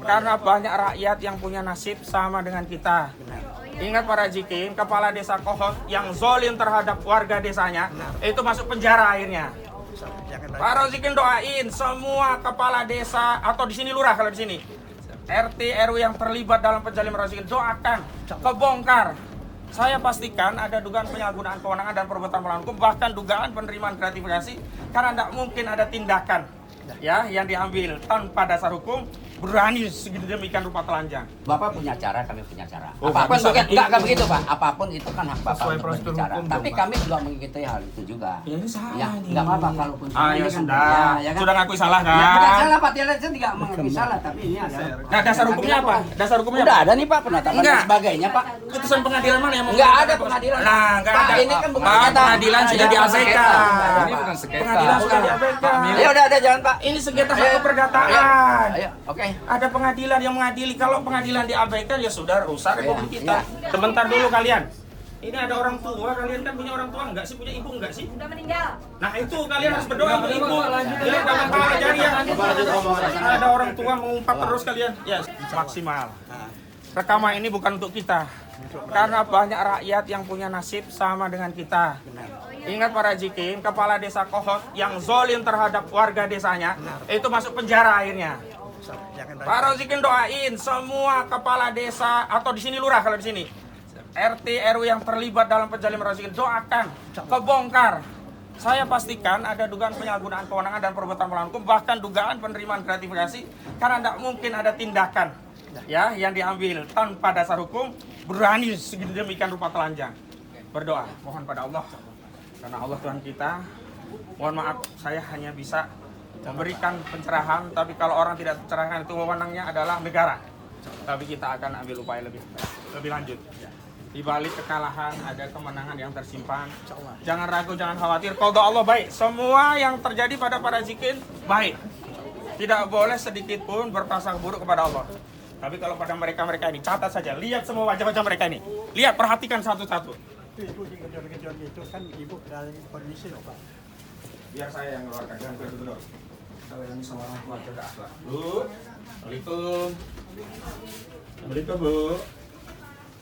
Karena banyak rakyat yang punya nasib sama dengan kita. Ingat para jikin, kepala desa Kohot yang zolim terhadap warga desanya, itu masuk penjara akhirnya. Para jikin doain semua kepala desa atau di sini lurah kalau di sini. RT RW yang terlibat dalam pencaliman Razikin doakan kebongkar. Saya pastikan ada dugaan penyalahgunaan kewenangan dan perbuatan melawan hukum, bahkan dugaan penerimaan gratifikasi, karena tidak mungkin ada tindakan ya yang diambil tanpa dasar hukum berani segitu demikian rupa telanjang. Bapak punya cara, kami punya cara. Oh, Apapun bisa. enggak begitu, Pak. Apapun itu kan hak Bapak Sesuai untuk prosedur berbicara. hukum Tapi dong, Pak. kami juga mengikuti hal itu juga. Ya, ini salah Ya, nih. enggak apa-apa kalaupun Ah, ya ini kan sudah. ya kan? Sudah ngakui salah kan? Ya, bukan salah, Pak. Saya tidak mengakui salah, tapi ini adalah Nah, dasar hukumnya apa? Dasar hukumnya Udah apa? ada nih, Pak, penetapan dan Enggak. sebagainya, Pak. Putusan pengadilan mana yang mau? Enggak ada pengadilan. Nah, enggak Pak, ada. ini kan bukan Pak, sengketa. pengadilan sudah Ya, diabaikan. sengketa. Ini bukan sengketa. Pengadilan sudah diabaikan. Ya udah ada jalan, Pak. Ini sengketa hak Ayo. keperdataan. Ayo, oke. Ada pengadilan yang mengadili. Kalau pengadilan diabaikan ya sudah rusak republik kita. Iya. Sebentar dulu kalian. Ini ada orang tua, kalian kan punya orang tua enggak sih? Punya ibu enggak sih? Udah meninggal. Nah itu kalian harus berdoa untuk ibu. Ya dalam pahala jariah. Ada orang tua mengumpat terus kalian. Ya maksimal. Rekaman ini bukan untuk kita. Karena banyak rakyat yang punya nasib sama dengan kita. Ingat para jikin, kepala desa Kohot yang zolim terhadap warga desanya, itu masuk penjara akhirnya. Para jikin doain semua kepala desa atau di sini lurah kalau di sini. RT RW yang terlibat dalam pencaliman Razikin doakan kebongkar. Saya pastikan ada dugaan penyalahgunaan kewenangan dan perbuatan melawan hukum, bahkan dugaan penerimaan gratifikasi, karena tidak mungkin ada tindakan ya yang diambil tanpa dasar hukum berani segitu demikian rupa telanjang. Berdoa mohon pada Allah, karena Allah Tuhan kita. Mohon maaf saya hanya bisa memberikan pencerahan, tapi kalau orang tidak tercerahkan itu wewenangnya adalah negara. Tapi kita akan ambil upaya lebih lanjut. Di balik kekalahan ada kemenangan yang tersimpan. Jangan ragu, jangan khawatir. Qadha Allah baik. Semua yang terjadi pada para jikin baik. Tidak boleh sedikit pun berprasangka buruk kepada Allah. Tapi kalau pada mereka ini, catat saja. Lihat semua wajah-wajah mereka ini. Lihat, perhatikan satu-satu. Ibu di kejar-kejar itu kan ibu dari kondisi loh, Pak. Biar saya yang mengeluarkan. Jangan benar. Kalau ini sama orang tua jaga akhlak. Bu, Assalamualaikum. Assalamualaikum, Bu.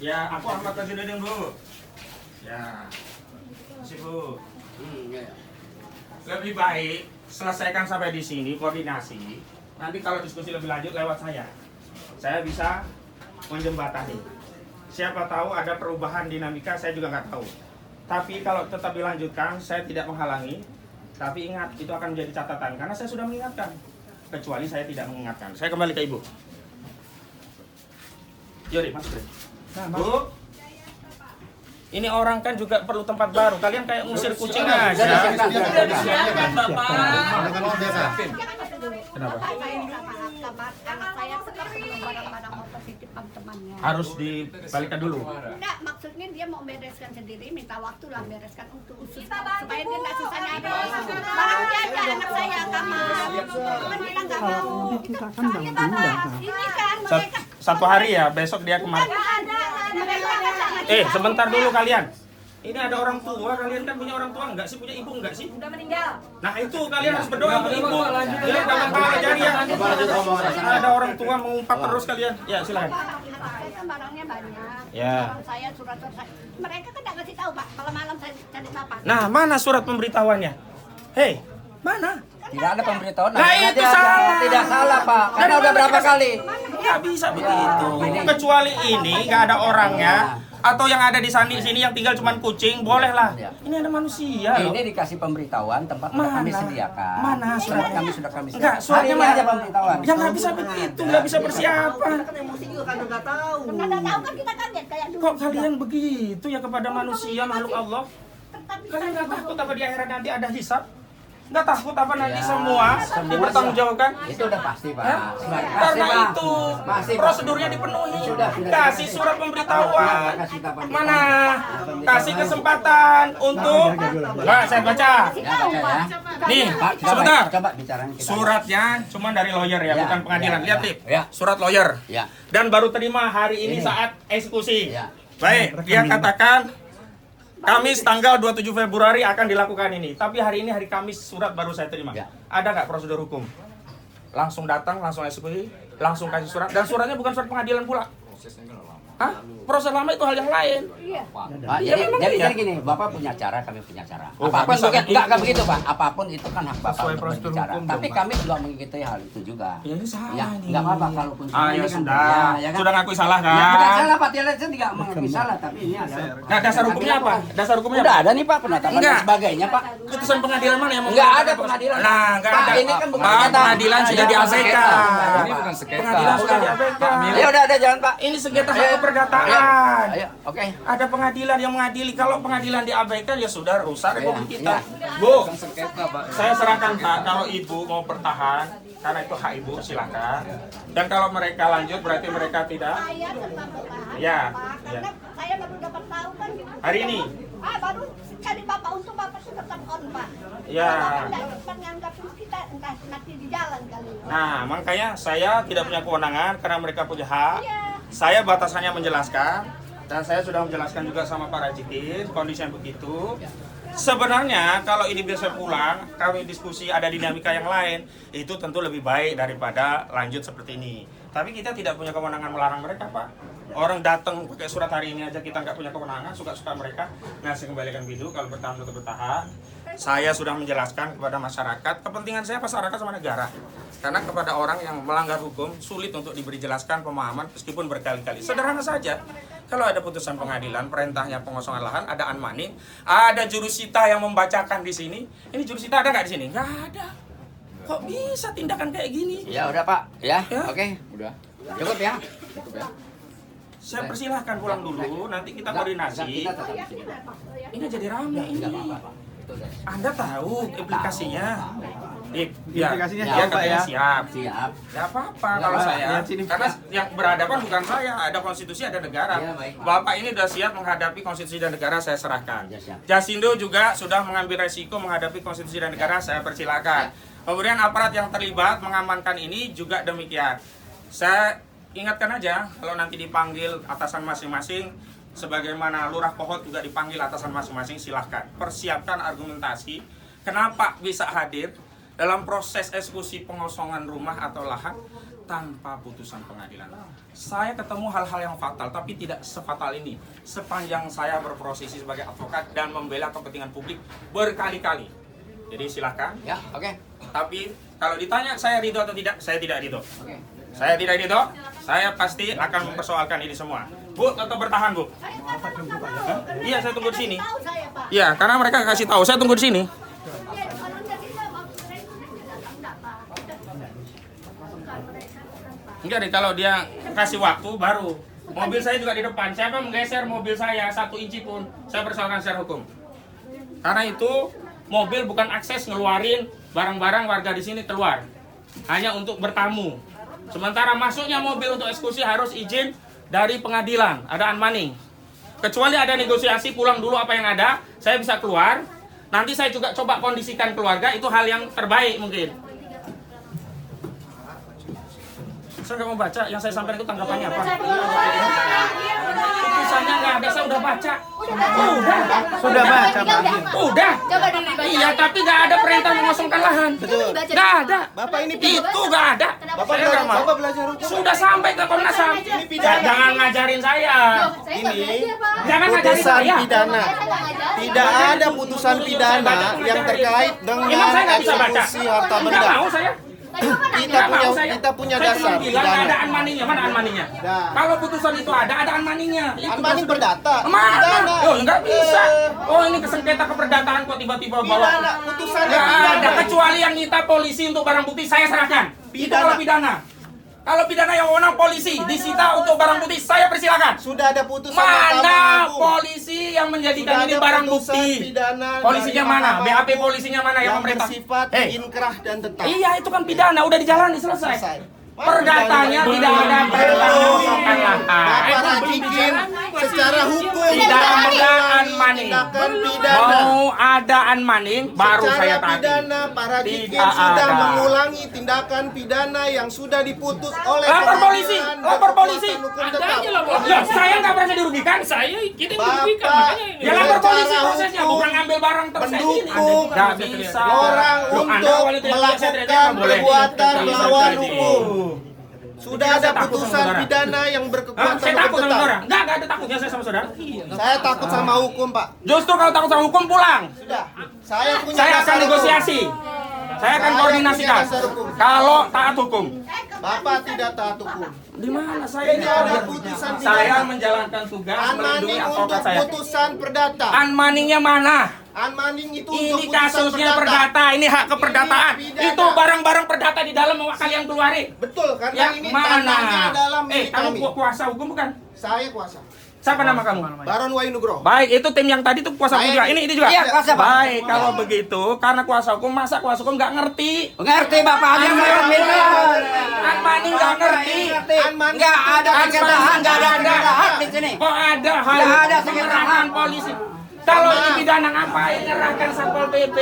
Ya, aku Ahmad Tajudin, Bu. Ya. Masih, Bu. Lebih baik selesaikan sampai di sini, koordinasi. Nanti kalau diskusi lebih lanjut lewat saya. Saya bisa menjembatani. Siapa tahu ada perubahan dinamika, saya juga nggak tahu. Tapi kalau tetap dilanjutkan, saya tidak menghalangi. Tapi ingat, itu akan menjadi catatan. Karena saya sudah mengingatkan. Kecuali saya tidak mengingatkan. Saya kembali ke Ibu. Yuri, masuk deh. Bu, ini orang kan juga perlu tempat baru. Kalian kayak ngusir kucing aja. Sudah disiapkan, Bapak. Kenapa? Anak saya sekarang belum barang-barang positif teman-temannya. Harus dibalikan dulu. Enggak, maksudnya dia mau bereskan sendiri, minta waktu lah bereskan untuk usus supaya dia nggak susah nyari. Barang dia aja anak saya kamar. Cuman kita nggak mau. Soalnya Bapak, ini kan mereka Satu hari ya, besok dia kemarin. nggak ada. Mereka kan sama Sebentar dulu kalian. Ini ada orang tua, kalian kan punya orang tua enggak sih? Punya ibu enggak sih? udah meninggal. Nah itu kalian harus berdoa untuk ibu. Ya dalam pahala jariah. Ada orang tua mengumpat terus kalian. Ya silakan. Saya kan barangnya banyak. Ya. Barang saya surat-surat saya. Mereka kan nggak ngasih tahu, Pak. Kalau malam saya cari bapak. Nah mana surat pemberitahuannya? Hei, mana? Tidak ada pemberitahuan. Nah, itu Tidak- salah. Tidak salah, Pak. Karena Dari udah mana berapa dikasih? kali? Nggak bisa begitu. Kecuali ini nggak ada orangnya. Atau yang ada di sini yang tinggal cuman kucing, bolehlah. Ya. Ini ada manusia loh. Ini dikasih pemberitahuan tempat Mana? sudah kami sediakan. Mana Surat suratnya? kami sudah kami Enggak, sediakan. suratnya Hari ini mana? aja pemberitahuan. Yang nggak bisa begitu, nggak bisa persiapan. Karena nggak tahu kan kita kaget kayak dulu. Kok kalian begitu ya kepada manusia makhluk Allah? Kalian nggak takut apa di akhirat nanti ada hisab? Nggak takut apa nanti Ya, semua dipertanggungjawabkan? Itu udah pasti, Pak. Hah? Pasti, Karena Pak. itu Pasti, Pak. prosedurnya dipenuhi. Sudah. Kasih surat pemberitahuan. Kasih kapan? Mana? Kasih kesempatan untuk. Nggak, saya baca. Ya, baca ya. Nih, Pak, kita sebentar. Coba bicaranya kita. Suratnya cuma dari lawyer ya, Ya, bukan pengadilan. ya, Lihat, ya. Lip. Ya. Surat lawyer. Ya. Dan baru terima hari ini Ini. saat eksekusi. Ya. Baik, dia katakan Kamis tanggal 27 Februari akan dilakukan ini. Tapi hari ini hari Kamis surat baru saya terima. Ya. Ada nggak prosedur hukum? Langsung datang, langsung eksekusi? langsung kasih surat, dan suratnya bukan surat pengadilan pula. Hah? Proses lama itu hal yang lain. Iya. Pak, Iya, memang jadi iya. gini, Bapak punya cara, kami punya cara. Oh, Apapun bisa bukan, begitu. enggak begitu Pak. Apapun itu kan hak Bapak Sesuai untuk prosedur berbicara. hukum Tapi dong, Pak. kami juga mengikuti hal itu juga. Ya ini salah Ya, nih. enggak apa-apa kalaupun Ah, ya ini kan sudah. ya kan? Sudah ngakui salah kan? Ya, bukan salah Pak, saya tidak mengakui salah, tapi ini adalah. Nah, dasar hukumnya apa? Dasar hukumnya Udah apa? ada nih Pak penetapan Enggak. dan sebagainya Pak. Putusan pengadilan mana yang Enggak membuat- ada pengadilan. Nah, enggak Pak, ada. ini kan bukan Pak, sengketa. pengadilan sudah Ya, diabaikan. sengketa. Ini bukan sengketa. Pengadilan sudah diabaikan. Ya udah ada jalan Pak. Ini sengketa hak Ayo. keperdataan. Ayo, oke. Ada pengadilan yang mengadili. Kalau pengadilan diabaikan ya sudah rusak republik kita. Iya. Bu, Bukan sengketa, Pak. saya serahkan Pak, kalau ibu mau bertahan, karena itu hak ibu, silakan. Dan kalau mereka lanjut, berarti mereka tidak. Saya tetap bertahan. Ya, Pak, ya. karena saya baru dapat tahu kan. Hari ini? Baru cari Bapak untuk Bapak sudah tetap on, Pak. Ya. Kalau Bapak tidak cepat ngangkat kita, entah nanti di jalan kali. Nah, makanya saya tidak punya kewenangan karena mereka punya hak. Iya. Saya batasannya menjelaskan. Dan saya sudah menjelaskan juga sama para jikin kondisi yang begitu. Sebenarnya kalau ini bisa pulang, kami diskusi ada dinamika yang lain, itu tentu lebih baik daripada lanjut seperti ini. Tapi kita tidak punya kewenangan melarang mereka, Pak. Orang datang pakai surat hari ini aja kita nggak punya kewenangan, suka-suka mereka ngasih kembalikan bidu kalau bertahan tetap bertahan. Saya sudah menjelaskan kepada masyarakat, kepentingan saya masyarakat sama negara. Karena kepada orang yang melanggar hukum sulit untuk diberi jelaskan pemahaman meskipun berkali-kali. Sederhana saja. Kalau ada putusan pengadilan, perintahnya pengosongan lahan, ada unmanning, ada jurusita yang membacakan di sini. Ini jurusita ada nggak di sini? Nggak ada. Kok bisa tindakan kayak gini? Ya udah Pak, ya. Ya. Oke. Udah. Cukup ya. Cukup ya. Saya persilahkan pulang dulu, nanti kita koordinasi. Kita tetap di sini. Ini jadi ramai ini. Enggak apa-apa, Pak. Itu udah. Anda tahu implikasinya? Implikasinya ya, siap, Pak, katanya ya? siap. Siap. Tidak apa-apa Ya, kalau Pak, saya. lihat sini, Karena Pak. yang berhadapan bukan saya, ada konstitusi, ada negara. Ya, baik, Pak. Bapak ini sudah siap menghadapi konstitusi dan negara, saya serahkan. Ya, siap. Jasindo juga sudah mengambil resiko menghadapi konstitusi dan negara, saya persilakan. Kemudian aparat yang terlibat mengamankan ini juga demikian. Saya ingatkan aja, kalau nanti dipanggil atasan masing-masing, sebagaimana Lurah Pohot juga dipanggil atasan masing-masing, silahkan. Persiapkan argumentasi, kenapa bisa hadir dalam proses eksekusi pengosongan rumah atau lahan tanpa putusan pengadilan. Saya ketemu hal-hal yang fatal, tapi tidak sefatal ini. Sepanjang saya berprofesi sebagai advokat dan membela kepentingan publik berkali-kali. Jadi silahkan. Ya, oke. Tapi kalau ditanya saya ridho atau tidak, saya tidak ridho. Oke. Saya tidak ridho, saya pasti akan mempersoalkan ini semua. Bu, tetap bertahan, Bu. Saya tetap mau. Iya, saya tunggu di sini. Tahu saya, Pak. Iya, karena mereka kasih tahu, saya tunggu di sini. Iya, kalau jadi saya mau saya datang enggak, Pak. Bukan mereka, bukan, Pak. Enggak deh, kalau dia kasih waktu baru. Mobil saya juga di depan. Siapa menggeser mobil saya 1 inci pun, saya persoalkan secara hukum. Karena itu mobil bukan akses ngeluarin barang-barang warga di sini keluar. Hanya untuk bertamu. Sementara masuknya mobil untuk eksekusi harus izin dari pengadilan, ada unmanning. Kecuali ada negosiasi pulang dulu apa yang ada, saya bisa keluar. Nanti saya juga coba kondisikan keluarga, itu hal yang terbaik mungkin. Saya nggak mau baca, yang saya sampaikan itu tanggapannya apa? Putusannya nggak ada, saya udah baca. Sudah baca, Pak. Udah. Coba dibaca. Iya, tapi nggak ada perintah mengosongkan lahan. Betul. Nggak ada. Bapak ini Itu nggak ada. Bapak Saya nggak mau. Bapak belajar hukum. Sudah sampai ke Komnas HAM. Jangan ngajarin saya. Ini Jangan ngajarin putusan saya. pidana. Tidak ada putusan pidana yang terkait Emang dengan saya nggak bisa baca. eksekusi harta Nggak benda. mau saya. Kita punya Saya dasar cuma bilang nggak pidana. ada unmanningnya. Mana unmanningnya? Nah. Kalau putusan itu ada unmanningnya. Itu Unmanning terus- perdata. Mana? Pidana. Oh, nggak bisa. Oh, ini kesengketa keperdataan kok tiba-tiba bawa. Pidana. Putusannya Nggak pidana. ada, kecuali yang nyita polisi untuk barang bukti saya serahkan. Itu Pidana. kalau pidana. Kalau pidana yang wewenang polisi disita untuk barang bukti saya persilakan. Sudah ada putusan Mana Mahkamah Agung. polisi yang menjadikan Sudah ini ada barang putusan bukti? pidana Polisinya dari mana? Mahkamah BAP Agung polisinya mana yang yang pemerintah? bersifat inkrah dan tetap. Iya, itu kan pidana, udah dijalani selesai. Selesai. Perdatanya Belum. tidak ada perintah mengosongkan lahan. Bapak Rajikin secara hukum Tidak ada mengulangi unmanning. tindakan pidana. Mau ada unmanning baru saya Secara tagih. pidana, para Jikin Tidak sudah ada. mengulangi tindakan pidana yang sudah diputus oleh Lapor polisi, pengadilan lapor berkekuatan polisi. hukum tetap. Loh, saya nggak merasa dirugikan. Saya Kita Bapak ya lapor polisi secara prosesnya, hukum bukan ngambil barang terus kayak gini. mendukung Nggak bisa. orang Loh, Anda untuk awalnya teriak-teriak, saya teriak-teriak, melakukan nggak boleh. perbuatan Nggak bisa melawan terjadi. hukum. Sudah Dikira ada saya takut sama putusan saudara? pidana yang Hah? berkekuatan Saya takut sama tetap. saudara? Enggak ada takutnya saya sama saudara. Saya takut sama hukum, Pak. Justru kalau takut sama hukum pulang. Sudah. Saya punya Saya akan dasar hukum. negosiasi. Saya akan Saya koordinasikan. punya dasar hukum. Kalau taat hukum. Bapak tidak taat hukum. Di mana saya? Ini ada putusan Saya pidana. menjalankan tugas melindungi Unmanding advokat untuk saya. putusan perdata. Unmandingnya mana? Unmanding itu untuk Ini putusan kasusnya perdata, ini hak keperdataan. Ini pidana. Itu barang-barang perdata di dalam mau kalian keluarin. Betul, karena Ya ini mana? tanahnya adalah milik Kamu kami. kuasa hukum bukan? Saya kuasa. Siapa nama kamu? Baron Wahyu Nugroho. Baik, itu tim yang tadi tuh kuasa hukum Saya- juga. Ini juga. Iya, kuasa, Pak. Baik, kalau begitu karena kuasa hukum masa kuasa hukum nggak ngerti? Ngerti Bapak, ada yang Unmanding nggak ngerti. Unmanding Nggak ada sengketa, nggak ada sengketa hak di sini. Kok ada hal Nggak ada sengketa penyerangan hak. polisi? Kalau ini pidana ngapain nyerahkan Satpol PP?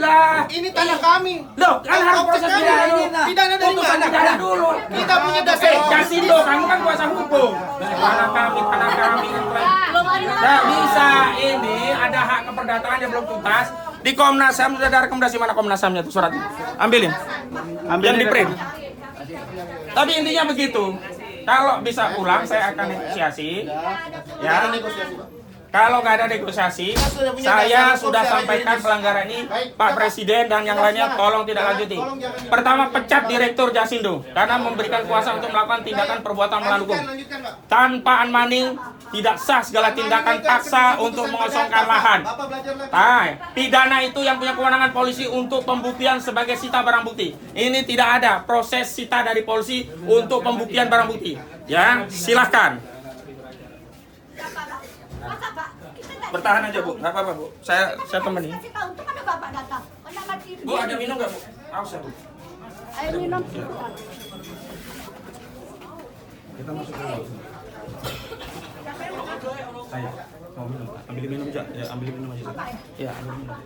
Lah, Ini tanah kami. loh, kan harus proses Objek pidana kami. dulu. Pidana dari Putusan mana? pidana dulu. Kita punya dasar hukum. Jasindo, kamu kan kuasa hukum. Tanah kami. Nggak bisa, ini ada hak keperdataan yang belum tuntas. Di Komnas HAM sudah ada rekomendasi, mana Komnas HAM-nya tuh suratnya? Ambilin. Yang di print. Tapi intinya begitu. Kalau bisa pulang, saya akan negosiasi. Ya. Negosiasi, Pak. Kalau nggak ada negosiasi, saya sudah sampaikan pelanggaran ini Pak Presiden dan yang lainnya tolong tidak lanjuti. Pertama, pecat Direktur Jasindo karena memberikan kuasa untuk melakukan tindakan perbuatan melawan hukum. Lanjutkan, Pak. Tanpa unmanding, tidak sah segala tindakan paksa untuk mengosongkan lahan. Bapak belajar lagi. Pidana itu yang punya kewenangan polisi untuk pembuktian sebagai sita barang bukti. Ini tidak ada proses sita dari polisi untuk pembuktian barang bukti. Ya, silahkan. Masa Pak, kita nggak Bertahan aja Bu, nggak apa-apa Bu. Saya temenin. kasih tahu tuh mana Bapak datang. Mana lagi? Bu, ada minum nggak Bu? Awas ya Bu. Ayo minum. Kita masuk dulu. Saya mau minum. Ambil minum aja. Ya, ambil minum aja. Ya, ambil minum.